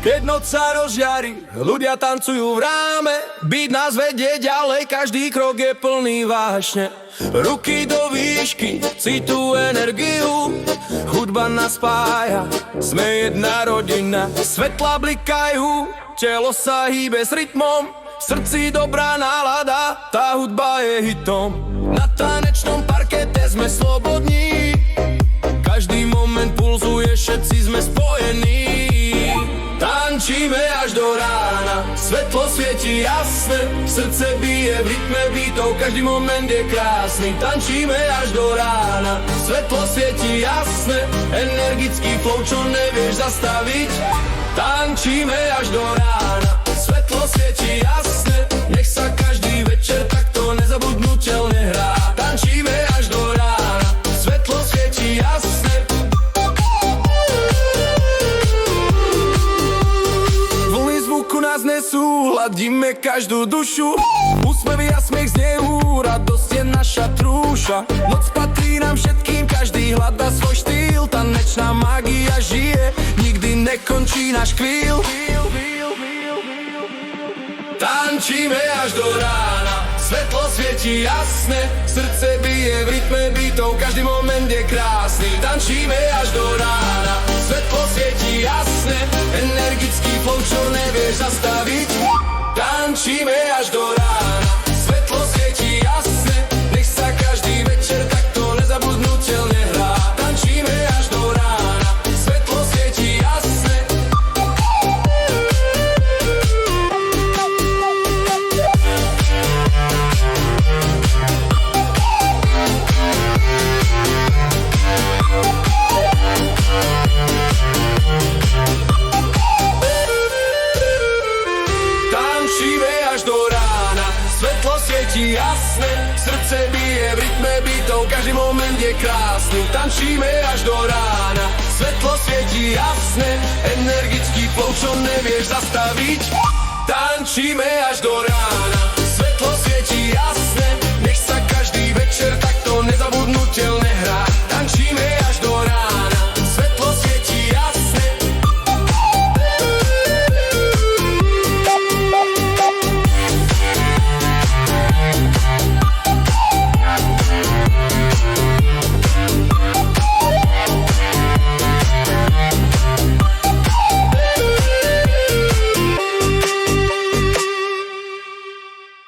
Keď noc sa rozžiari, ľudia tancujú v ráme. Beat nás vedie ďalej, každý krok je plný vášne. Ruky do výšky, cítu energiu. Hudba nás spája, sme jedna rodina. Svetla blikajú, telo sa hýbe s rytmom. V srdci dobrá nálada, tá hudba je hitom. Na tanečnom parkete sme slobodní. Každý moment pulzuje, všetci sme spojení. Tančíme až do rána, svetlo svieti jasne. Srdce bije v rytme beatov, každý moment je krásny. Tančíme až do rána, svetlo svieti jasne. Energický flow, čo nevieš zastaviť. Tančíme až do rána, svetlo svieti jasne. Nech sa každý večer takto nezabudnutelne hrá. Tančíme až do rána, svetlo svieti jasne. Vlny zvuku nás nesú, hladíme každú dušu. Úsmevy a smiech znejú, radosť je naša trúša. Noc patrí nám všetkým, každý hľadá svoj štýl. Tanečná mágia žije, nikdy nekončí náš chvíľ. Tančíme až do rána, svetlo svieti jasne. Srdce bije v rytme beatov, každý moment je krásny. Tančíme až do rána, svetlo svieti jasne. Energický flow, čo nevieš zastaviť. Tančíme až do rána, svetlo svieti jasne. Nech sa každý večer takto nezabudnutelne hrá. Tančíme až do rána, svetlo svieti jasne. Tančíme až do rána, svetlo svieti jasne. Srdce bije v rytme beatov, každý moment je krásny. Tančíme až do rána, svetlo svieti jasne. Energický flow, čo nevieš zastaviť. Tančíme až do rána.